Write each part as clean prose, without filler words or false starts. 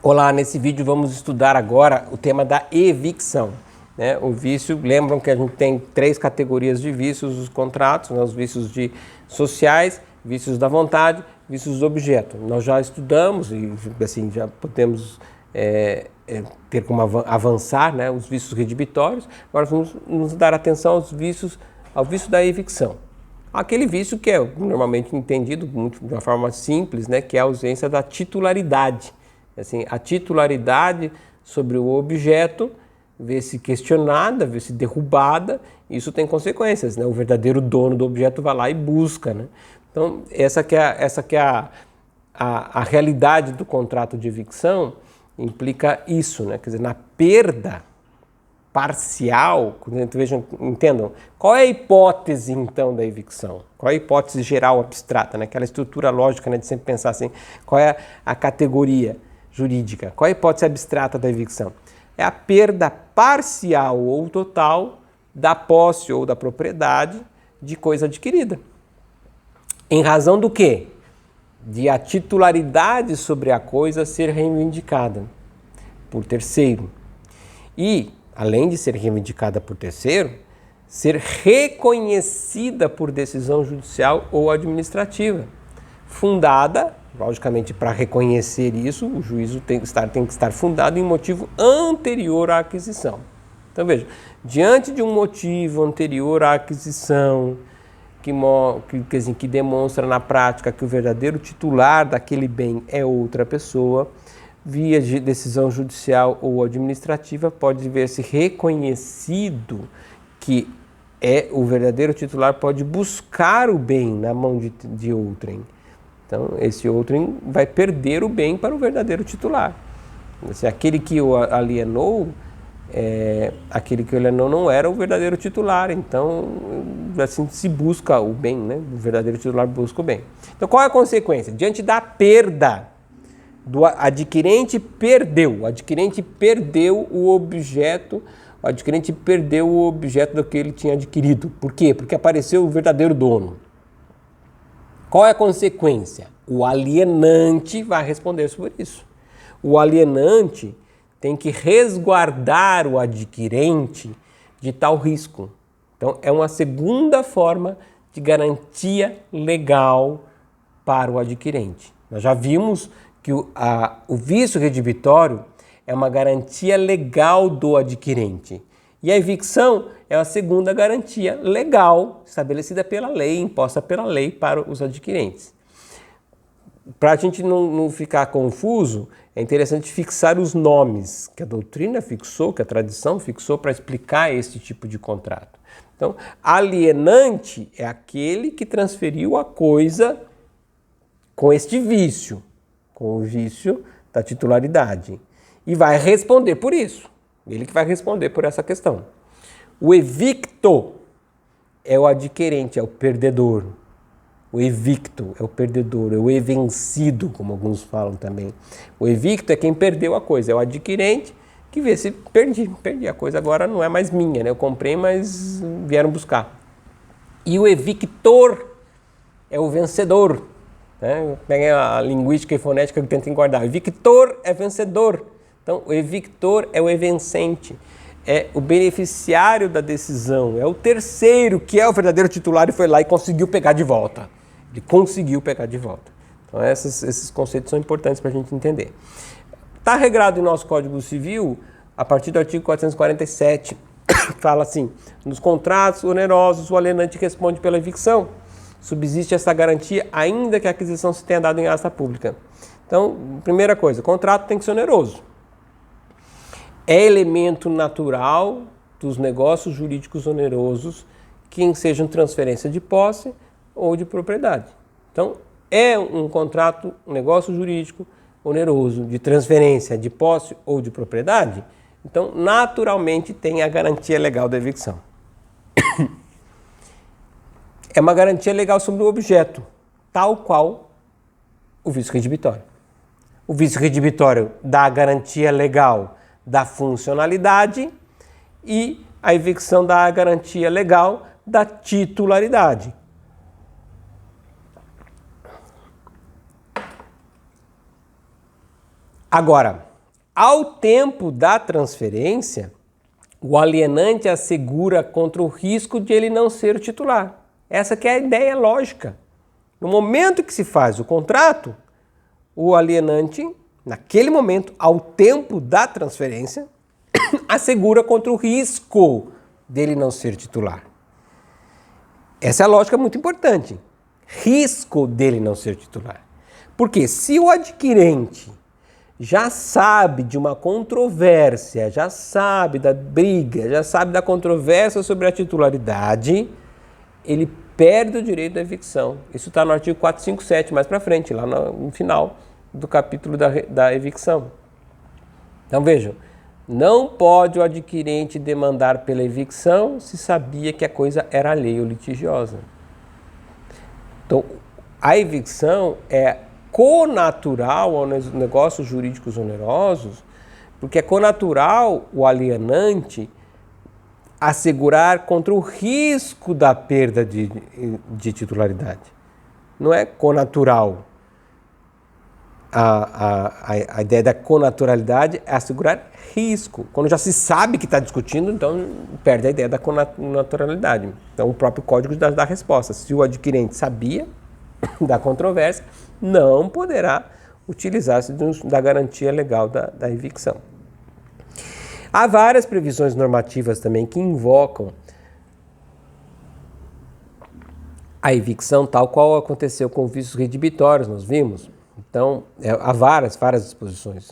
Olá, nesse vídeo vamos estudar agora o tema da evicção. O vício, lembram que a gente tem três categorias de vícios dos contratos, os vícios sociais, vícios da vontade, vícios do objeto. Nós já estudamos e assim, já podemos ter como avançar os vícios redibitórios. Agora vamos nos dar atenção ao vício da evicção. Aquele vício que é normalmente entendido de uma forma simples, que é a ausência da titularidade. Assim, a titularidade sobre o objeto vê-se questionada, vê-se derrubada, isso tem consequências, O verdadeiro dono do objeto vai lá e busca, Então, essa que é a realidade do contrato de evicção, implica isso, Quer dizer, na perda parcial, vejam, entendam, qual é a hipótese então da evicção? Qual é a hipótese geral abstrata, Aquela estrutura lógica, de sempre pensar assim, qual é a categoria jurídica? Qual é a hipótese abstrata da evicção? É a perda parcial ou total da posse ou da propriedade de coisa adquirida. Em razão do quê? De a titularidade sobre a coisa ser reivindicada por terceiro. E, além de ser reivindicada por terceiro, ser reconhecida por decisão judicial ou administrativa, fundada, logicamente, para reconhecer isso, o juízo tem que estar fundado em motivo anterior à aquisição. Então, veja, diante de um motivo anterior à aquisição, que demonstra na prática que o verdadeiro titular daquele bem é outra pessoa, via de decisão judicial ou administrativa, pode ver-se reconhecido que o verdadeiro titular pode buscar o bem na mão de outrem. Então, esse outrem vai perder o bem para o verdadeiro titular. Aquele que o alienou, não era o verdadeiro titular. Então, assim se busca o bem, O verdadeiro titular busca o bem. Então, qual é a consequência? Diante da perda, o adquirente perdeu o objeto, do que ele tinha adquirido. Por quê? Porque apareceu o verdadeiro dono. Qual é a consequência? O alienante vai responder sobre isso. O alienante tem que resguardar o adquirente de tal risco. Então, é uma segunda forma de garantia legal para o adquirente. Nós já vimos que o vício redibitório é uma garantia legal do adquirente. E a evicção é a segunda garantia legal estabelecida pela lei, imposta pela lei para os adquirentes. Para a gente não ficar confuso, é interessante fixar os nomes que a doutrina fixou, que a tradição fixou para explicar esse tipo de contrato. Então, alienante é aquele que transferiu a coisa com este vício, com o vício da titularidade, e vai responder por isso. Ele que vai responder por essa questão. O evicto é o adquirente, é o perdedor. O evicto é o perdedor, é o evencido, como alguns falam também. O evicto é quem perdeu a coisa, é o adquirente que vê se perdi a coisa, agora não é mais minha, Eu comprei, mas vieram buscar. E o evictor é o vencedor. Peguei a linguística e fonética que eu tento guardar. O evictor é vencedor. Então, o evictor é o evencente, é o beneficiário da decisão, é o terceiro, que é o verdadeiro titular e foi lá e conseguiu pegar de volta. Ele conseguiu pegar de volta. Então, esses conceitos são importantes para a gente entender. Está regrado em nosso Código Civil, a partir do artigo 447, fala assim: nos contratos onerosos, o alienante responde pela evicção. Subsiste essa garantia, ainda que a aquisição se tenha dado em asta pública. Então, primeira coisa, o contrato tem que ser oneroso. É elemento natural dos negócios jurídicos onerosos que sejam transferência de posse ou de propriedade. Então, é um contrato, um negócio jurídico oneroso de transferência de posse ou de propriedade, então, naturalmente, tem a garantia legal da evicção. É uma garantia legal sobre o objeto, tal qual o vício redibitório. O vício redibitório dá a garantia legal da funcionalidade e a evicção dá a garantia legal da titularidade. Agora, Ao tempo da transferência, o alienante assegura contra o risco de ele não ser o titular. Essa que é a ideia lógica. No momento que se faz o contrato, o alienante, naquele momento, ao tempo da transferência, assegura contra o risco dele não ser titular. Essa é a lógica muito importante. Risco dele não ser titular. Porque se o adquirente já sabe de uma controvérsia, já sabe da briga, já sabe da controvérsia sobre a titularidade, ele perde o direito da evicção. Isso está no artigo 457, mais para frente, lá no final do capítulo da evicção. Então vejam, não pode o adquirente demandar pela evicção se sabia que a coisa era alheia ou litigiosa. Então, a evicção é conatural aos negócios jurídicos onerosos, porque é conatural o alienante assegurar contra o risco da perda de titularidade. Não é conatural. A ideia da conaturalidade é assegurar risco. Quando já se sabe que está discutindo, então perde a ideia da conaturalidade. Então o próprio código dá a resposta. Se o adquirente sabia da controvérsia, não poderá utilizar-se da garantia legal da evicção. Há várias previsões normativas também que invocam a evicção, tal qual aconteceu com vícios redibitórios, nós vimos. Então, há várias disposições.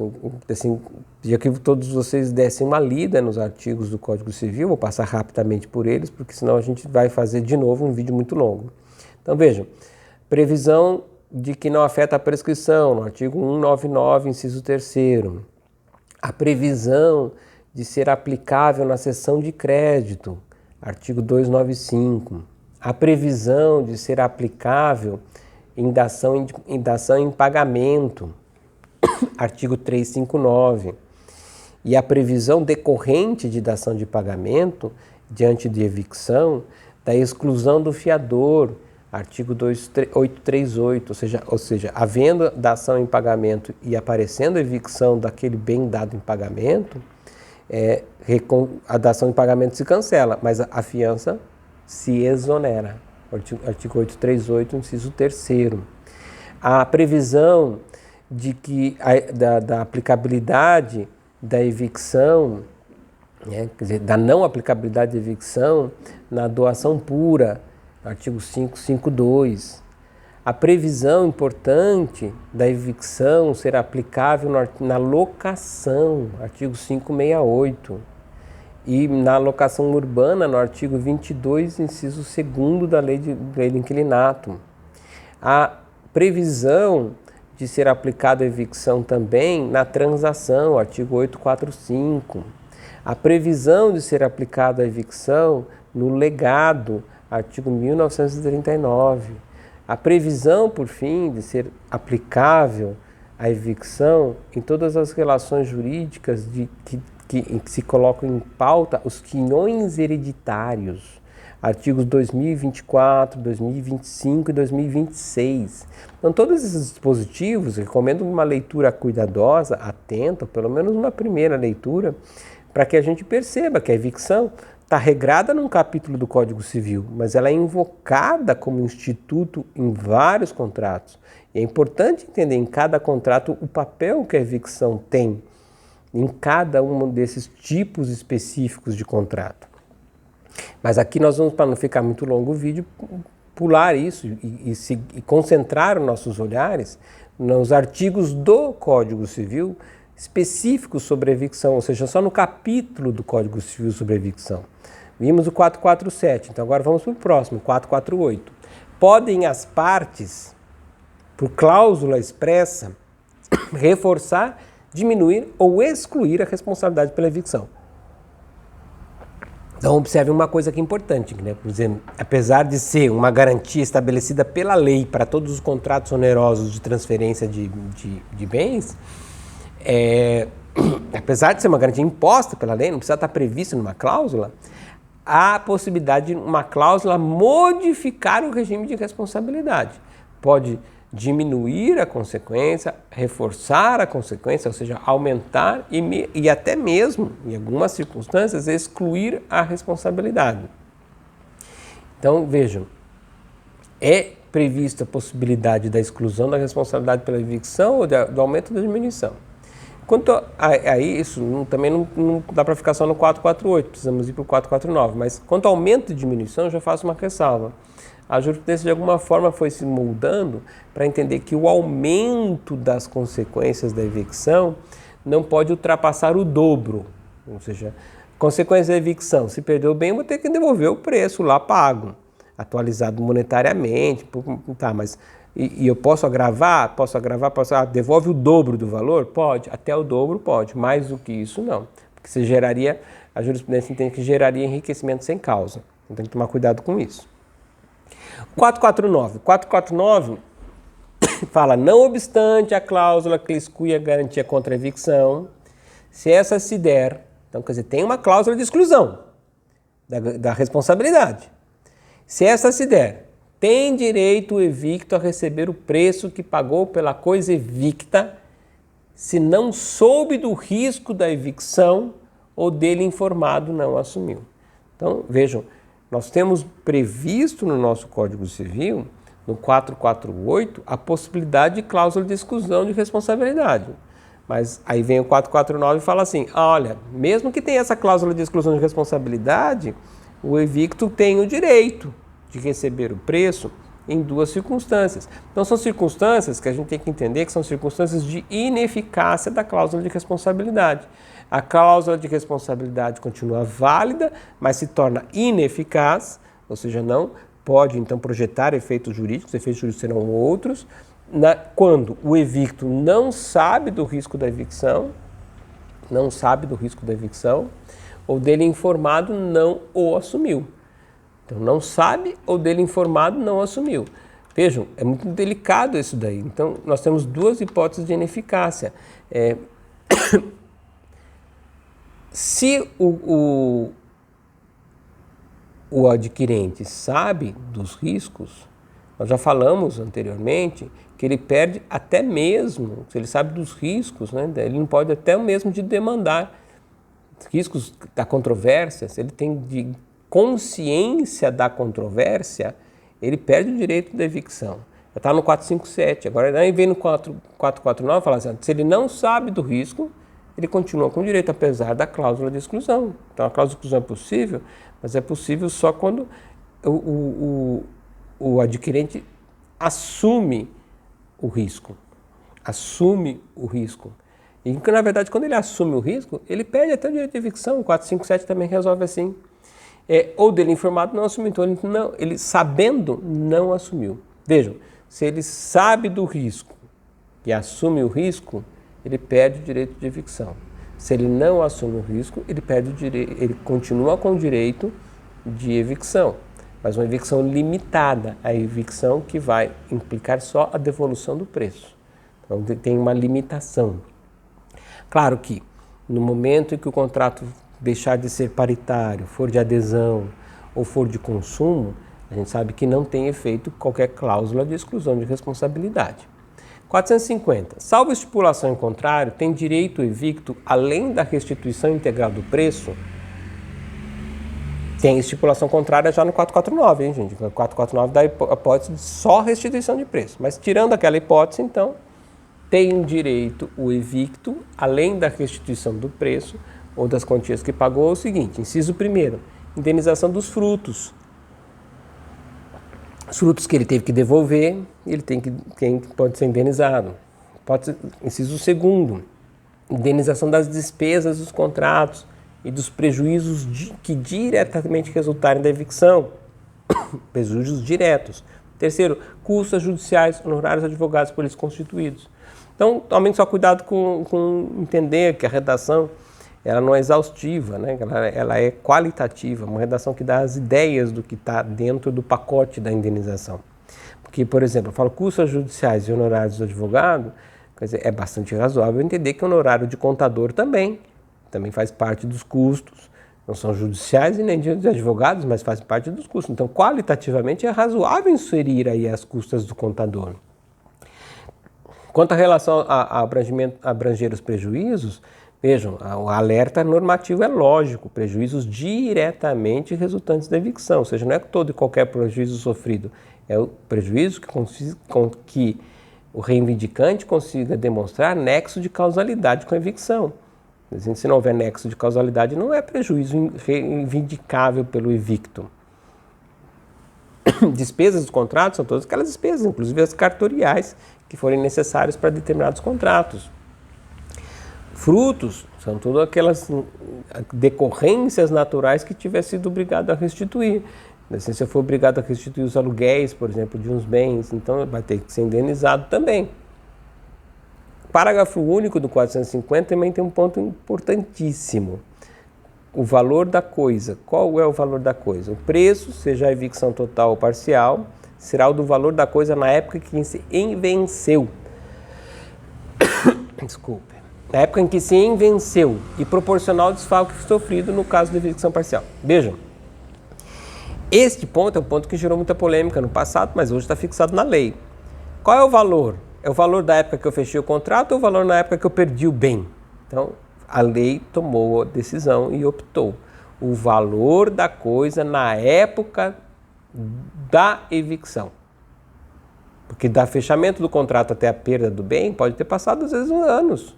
Assim, já que todos vocês dessem uma lida nos artigos do Código Civil, vou passar rapidamente por eles, porque senão a gente vai fazer de novo um vídeo muito longo. Então, vejam, previsão de que não afeta a prescrição, no artigo 199, inciso 3º. A previsão de ser aplicável na cessão de crédito, artigo 295. A previsão de ser aplicável em dação em pagamento, artigo 359. E a previsão decorrente de dação de pagamento, diante de evicção, da exclusão do fiador, artigo 838, ou seja, havendo dação em pagamento e aparecendo evicção daquele bem dado em pagamento, a dação em pagamento se cancela, mas a fiança se exonera. Artigo 838, inciso 3º. A previsão de que da aplicabilidade da evicção, quer dizer, da não aplicabilidade da evicção na doação pura, artigo 552. A previsão importante da evicção ser aplicável na locação, artigo 568. E na locação urbana, no artigo 22, inciso 2º da lei do inquilinato. A previsão de ser aplicada a evicção também na transação, artigo 845. A previsão de ser aplicada a evicção no legado, artigo 1939. A previsão, por fim, de ser aplicável a evicção em todas as relações jurídicas que se colocam em pauta os quinhões hereditários, artigos 2024, 2025 e 2026. Então, todos esses dispositivos, recomendo uma leitura cuidadosa, atenta, pelo menos uma primeira leitura, para que a gente perceba que a evicção está regrada num capítulo do Código Civil, mas ela é invocada como instituto em vários contratos. E é importante entender em cada contrato o papel que a evicção tem em cada um desses tipos específicos de contrato. Mas aqui nós vamos, para não ficar muito longo o vídeo, pular isso e concentrar os nossos olhares nos artigos do Código Civil específicos sobre a evicção, ou seja, só no capítulo do Código Civil sobre a evicção. Vimos o 447, então agora vamos para o próximo, 448. Podem as partes, por cláusula expressa, reforçar, diminuir ou excluir a responsabilidade pela evicção. Então observe uma coisa que é importante, né? Por exemplo, apesar de ser uma garantia estabelecida pela lei para todos os contratos onerosos de transferência de bens, apesar de ser uma garantia imposta pela lei, não precisa estar prevista numa cláusula, há a possibilidade de uma cláusula modificar o regime de responsabilidade. Pode diminuir a consequência, reforçar a consequência, ou seja, aumentar e até mesmo, em algumas circunstâncias, excluir a responsabilidade. Então, vejam, é prevista a possibilidade da exclusão da responsabilidade pela evicção ou do aumento da diminuição. Quanto a isso, também não dá para ficar só no 448, precisamos ir para o 449, mas quanto ao aumento e diminuição, eu já faço uma ressalva. A jurisprudência, de alguma forma, foi se moldando para entender que o aumento das consequências da evicção não pode ultrapassar o dobro. Ou seja, consequência da evicção, se perdeu o bem, eu vou ter que devolver o preço lá pago, atualizado monetariamente, tá, mas e eu posso agravar, devolve o dobro do valor? Pode, até o dobro pode, mais do que isso não, porque você geraria, a jurisprudência entende que geraria enriquecimento sem causa, então tem que tomar cuidado com isso. 449 fala, não obstante a cláusula que exclui a garantia contra a evicção, se essa se der, então quer dizer, tem uma cláusula de exclusão da responsabilidade, se essa se der, tem direito o evicto a receber o preço que pagou pela coisa evicta, se não soube do risco da evicção ou dele informado não assumiu. Então, vejam, nós temos previsto no nosso Código Civil, no 448, a possibilidade de cláusula de exclusão de responsabilidade. Mas aí vem o 449 e fala assim, olha, mesmo que tenha essa cláusula de exclusão de responsabilidade, o evicto tem o direito de receber o preço em duas circunstâncias. Então são circunstâncias que a gente tem que entender que são circunstâncias de ineficácia da cláusula de responsabilidade. A cláusula de responsabilidade continua válida, mas se torna ineficaz, ou seja, não pode então projetar efeitos jurídicos, efeitos jurídicos serão outros, quando o evicto não sabe do risco da evicção, ou dele informado não o assumiu. Então, não sabe ou dele informado não assumiu. Vejam, é muito delicado isso daí. Então, nós temos duas hipóteses de ineficácia. Se o adquirente sabe dos riscos, nós já falamos anteriormente que ele perde até mesmo, se ele sabe dos riscos, né, ele não pode até mesmo de demandar riscos da controvérsia, se ele tem de consciência da controvérsia, ele perde o direito da evicção. Já está no 457, agora aí vem no 449 fala assim, se ele não sabe do risco, ele continua com o direito, apesar da cláusula de exclusão. Então a cláusula de exclusão é possível, mas é possível só quando o adquirente assume o risco. E na verdade, quando ele assume o risco, ele perde até o direito de evicção. O 457 também resolve assim. Ou dele informado não assumiu, então ele sabendo não assumiu. Vejam, se ele sabe do risco e assume o risco, ele perde o direito de evicção. Se ele não assume o risco, ele continua com o direito de evicção, mas uma evicção limitada, a evicção que vai implicar só a devolução do preço. Então tem uma limitação. Claro que no momento em que o contrato deixar de ser paritário, for de adesão ou for de consumo, a gente sabe que não tem efeito qualquer cláusula de exclusão de responsabilidade. 450. Salvo estipulação em contrário, tem direito o evicto, além da restituição integral do preço. Tem estipulação contrária já no 449, hein, gente? O 449 dá a hipótese de só restituição de preço. Mas tirando aquela hipótese, então, tem direito o evicto, além da restituição do preço, ou das quantias que pagou, é o seguinte, inciso 1º, indenização dos frutos. Os frutos que ele teve que devolver, quem pode ser indenizado. Inciso 2º, indenização das despesas dos contratos e dos prejuízos que diretamente resultarem da evicção, prejuízos diretos. 3º, custos judiciais, honorários advogados por eles constituídos. Então, tomem só cuidado com entender que a redação ela não é exaustiva, né? Ela é qualitativa, uma redação que dá as ideias do que está dentro do pacote da indenização. Porque, por exemplo, eu falo custos judiciais e honorários do advogado, quer dizer, é bastante razoável entender que o honorário de contador também faz parte dos custos, não são judiciais e nem de advogados, mas faz parte dos custos. Então, qualitativamente, é razoável inserir aí as custas do contador. Quanto à relação a abranger os prejuízos, vejam, o alerta normativo é lógico, prejuízos diretamente resultantes da evicção, ou seja, não é todo e qualquer prejuízo sofrido, é o prejuízo que o reivindicante consiga demonstrar nexo de causalidade com a evicção. Se não houver nexo de causalidade, não é prejuízo reivindicável pelo evicto. Despesas dos contratos são todas aquelas despesas, inclusive as cartoriais, que forem necessárias para determinados contratos. Frutos são todas aquelas decorrências naturais que tiver sido obrigado a restituir. Se você for obrigado a restituir os aluguéis, por exemplo, de uns bens, então vai ter que ser indenizado também. Parágrafo único do 450 também tem um ponto importantíssimo. O valor da coisa. Qual é o valor da coisa? O preço, seja a evicção total ou parcial, será o do valor da coisa na época que se venceu. Desculpe. Na época em que se venceu e proporcional ao desfalque sofrido no caso da evicção parcial. Vejam, este ponto é um ponto que gerou muita polêmica no passado, mas hoje está fixado na lei. Qual é o valor? É o valor da época que eu fechei o contrato ou o valor na época que eu perdi o bem? Então, a lei tomou a decisão e optou. O valor da coisa na época da evicção. Porque da fechamento do contrato até a perda do bem pode ter passado às vezes anos.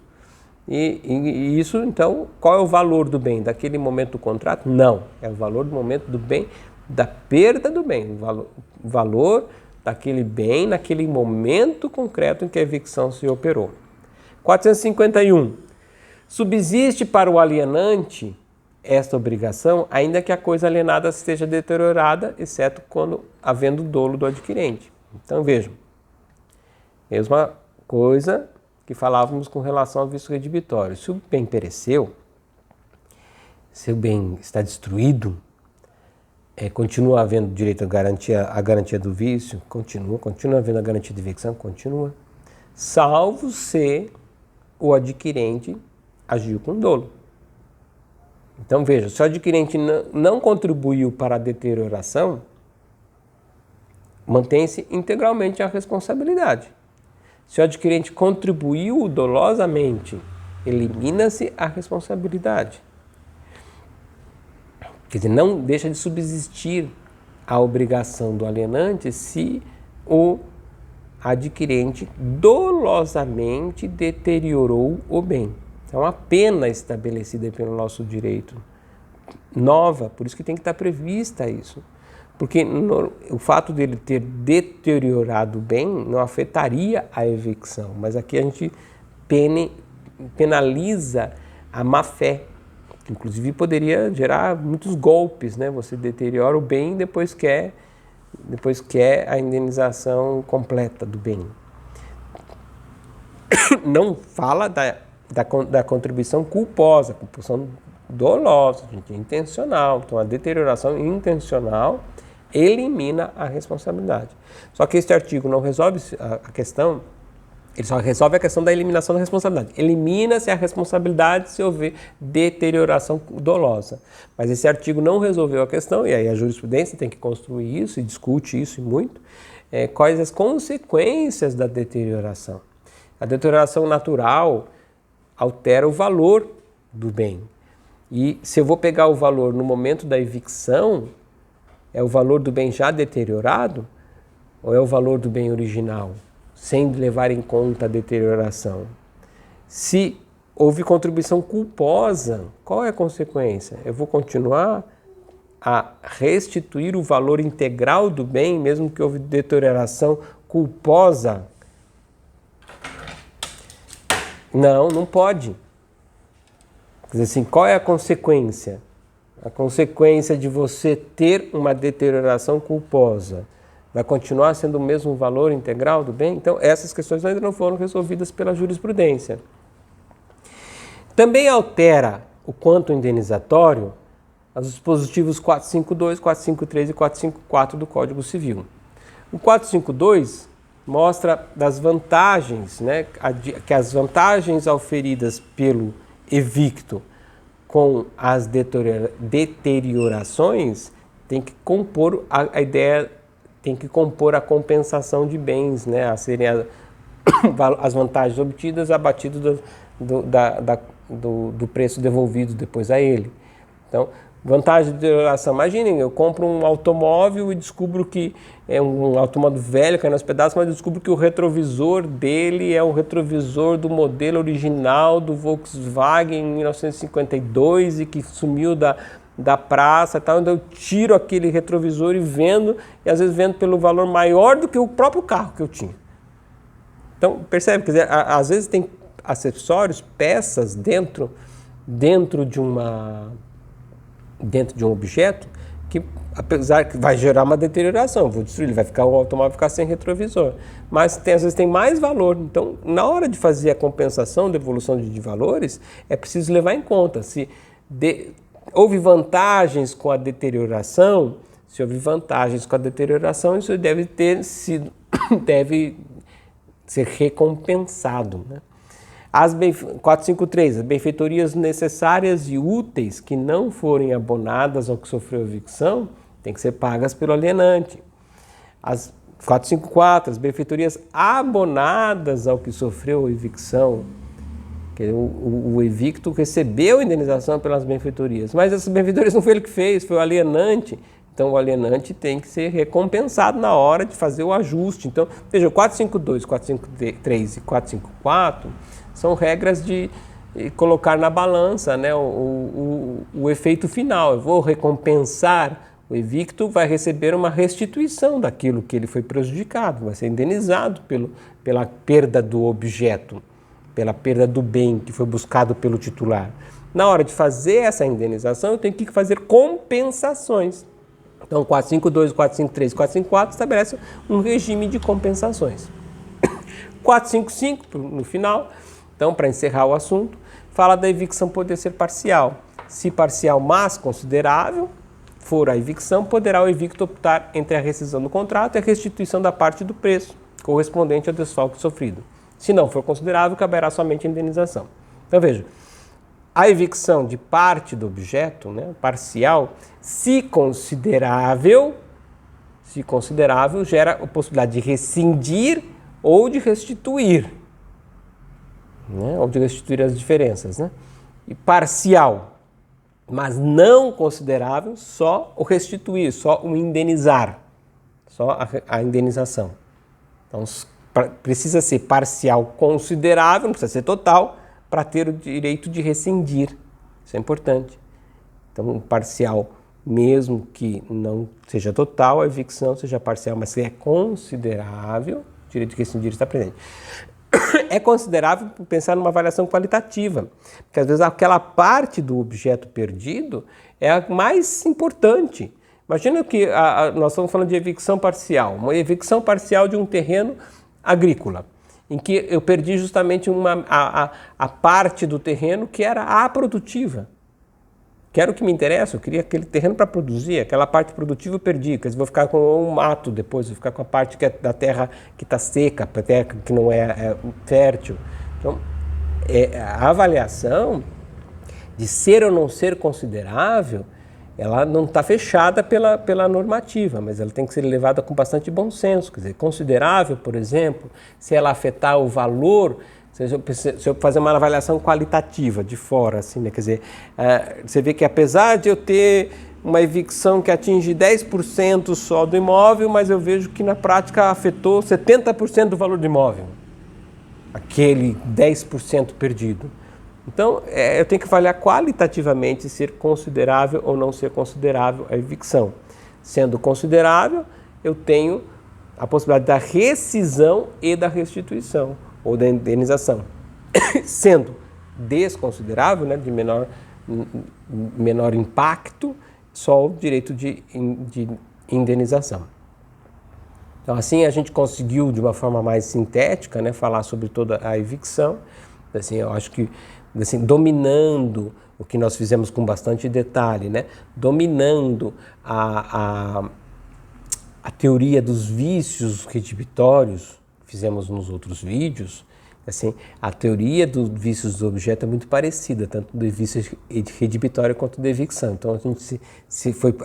E isso, então, qual é o valor do bem? Daquele momento do contrato? Não. É o valor do momento do bem, da perda do bem. O valor daquele bem naquele momento concreto em que a evicção se operou. 451. Subsiste para o alienante esta obrigação, ainda que a coisa alienada esteja deteriorada, exceto quando havendo dolo do adquirente. Então vejam, mesma coisa que falávamos com relação ao vício redibitório. Se o bem pereceu, se o bem está destruído, continua havendo direito à garantia do vício, continua havendo a garantia de evicção, continua, salvo se o adquirente agiu com dolo. Então veja, se o adquirente não contribuiu para a deterioração, mantém-se integralmente a responsabilidade. Se o adquirente contribuiu dolosamente, elimina-se a responsabilidade. Quer dizer, não deixa de subsistir a obrigação do alienante se o adquirente dolosamente deteriorou o bem. É uma pena estabelecida pelo nosso direito nova, por isso que tem que estar prevista isso. Porque o fato dele ter deteriorado o bem não afetaria a evicção, mas aqui a gente penaliza a má-fé, que inclusive poderia gerar muitos golpes, né? Você deteriora o bem e depois quer a indenização completa do bem. Não fala da contribuição culposa, compulsão dolosa, intencional. Então, a deterioração intencional elimina a responsabilidade. Só que este artigo não resolve a questão, ele só resolve a questão da eliminação da responsabilidade. Elimina-se a responsabilidade se houver deterioração dolosa. Mas esse artigo não resolveu a questão, e aí a jurisprudência tem que construir isso e discute isso e muito, quais as consequências da deterioração. A deterioração natural altera o valor do bem. E se eu vou pegar o valor no momento da evicção, é o valor do bem já deteriorado ou é o valor do bem original, sem levar em conta a deterioração? Se houve contribuição culposa, qual é a consequência? Eu vou continuar a restituir o valor integral do bem, mesmo que houve deterioração culposa? Não pode. Quer dizer assim, qual é a consequência? A consequência de você ter uma deterioração culposa vai continuar sendo o mesmo valor integral do bem? Então, essas questões ainda não foram resolvidas pela jurisprudência. Também altera o quanto indenizatório os dispositivos 452, 453 e 454 do Código Civil. O 452 mostra das vantagens, né, que as vantagens auferidas pelo evicto com as deteriorações tem que compor a ideia, tem que compor a compensação de bens, né, a serem as vantagens obtidas abatido do preço devolvido depois a ele. Então, vantagem de deterioração. Imaginem, eu compro um automóvel e descubro que é um automóvel velho, caindo aos pedaços, mas eu descubro que o retrovisor dele é o retrovisor do modelo original do Volkswagen em 1952 e que sumiu da praça e tal. Então eu tiro aquele retrovisor e vendo, e às vezes vendo pelo valor maior do que o próprio carro que eu tinha. Então, percebe? Quer dizer, às vezes tem acessórios, peças dentro de um objeto que, apesar que vai gerar uma deterioração, vou destruir, o automóvel vai ficar sem retrovisor, mas às vezes tem mais valor. Então, na hora de fazer a compensação, devolução de valores, é preciso levar em conta se houve vantagens com a deterioração. Se houve vantagens com a deterioração, isso deve ser recompensado, né? 453. As benfeitorias necessárias e úteis que não forem abonadas ao que sofreu evicção têm que ser pagas pelo alienante. 454. As benfeitorias abonadas ao que sofreu evicção. O evicto recebeu indenização pelas benfeitorias, mas essas benfeitorias não foi ele que fez, foi o alienante. Então, o alienante tem que ser recompensado na hora de fazer o ajuste. Então, veja, 452, 453 e 454 são regras de colocar na balança, né, o efeito final. Eu vou recompensar, o evicto vai receber uma restituição daquilo que ele foi prejudicado, vai ser indenizado pela perda do objeto, pela perda do bem que foi buscado pelo titular. Na hora de fazer essa indenização, eu tenho que fazer compensações. Então, 452, 453 e 454 estabelece um regime de compensações. 455, no final, então, para encerrar o assunto, fala da evicção poder ser parcial. Se parcial, mas considerável, for a evicção, poderá o evicto optar entre a rescisão do contrato e a restituição da parte do preço correspondente ao desfalque sofrido. Se não for considerável, caberá somente a indenização. Então, veja, a evicção de parte do objeto, né, parcial, se considerável, gera a possibilidade de rescindir ou de restituir, né, ou de restituir as diferenças, né? E parcial, mas não considerável, só o restituir, só o indenizar, só a indenização. Então, precisa ser parcial considerável, não precisa ser total, para ter o direito de rescindir. Isso é importante. Então, um parcial, mesmo que não seja total, a evicção seja parcial, mas se é considerável, o direito de rescindir está presente. É considerável pensar numa avaliação qualitativa, porque às vezes aquela parte do objeto perdido é a mais importante. Imagina que nós estamos falando de evicção parcial, uma evicção parcial de um terreno agrícola, em que eu perdi justamente a parte do terreno que era a produtiva, que era o que me interessa. Eu queria aquele terreno para produzir, aquela parte produtiva eu perdi, quer dizer, vou ficar com um mato depois, vou ficar com a parte que é da terra que está seca, a terra que não é fértil. Então, a avaliação de ser ou não ser considerável, ela não está fechada pela normativa, mas ela tem que ser levada com bastante bom senso. Quer dizer, considerável, por exemplo, se ela afetar o valor, se eu fazer uma avaliação qualitativa de fora, assim, né? Quer dizer, você vê que apesar de eu ter uma evicção que atinge 10% só do imóvel, mas eu vejo que na prática afetou 70% do valor do imóvel, aquele 10% perdido. Então, eu tenho que avaliar qualitativamente ser considerável ou não ser considerável a evicção. Sendo considerável, eu tenho a possibilidade da rescisão e da restituição, ou da indenização. Sendo desconsiderável, né, de menor impacto, só o direito de indenização. Então, assim a gente conseguiu, de uma forma mais sintética, né, falar sobre toda a evicção. Assim, eu acho que assim, dominando o que nós fizemos com bastante detalhe, né? Dominando a teoria dos vícios redibitórios, fizemos nos outros vídeos, assim, a teoria dos vícios do objeto é muito parecida, tanto do vício redibitório quanto da evicção. Então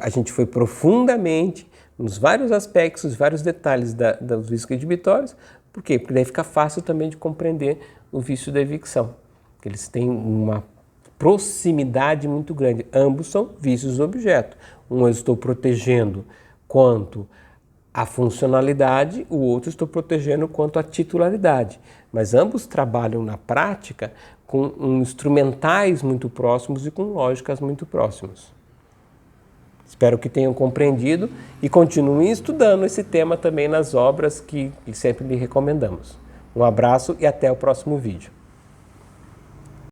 a gente foi profundamente nos vários aspectos, vários detalhes dos vícios redibitórios, Por quê? Porque daí fica fácil também de compreender o vício da evicção. Eles têm uma proximidade muito grande. Ambos são vícios do objeto. Um eu estou protegendo quanto à funcionalidade, o outro estou protegendo quanto à titularidade. Mas ambos trabalham na prática com instrumentais muito próximos e com lógicas muito próximas. Espero que tenham compreendido e continuem estudando esse tema também nas obras que sempre lhe recomendamos. Um abraço e até o próximo vídeo.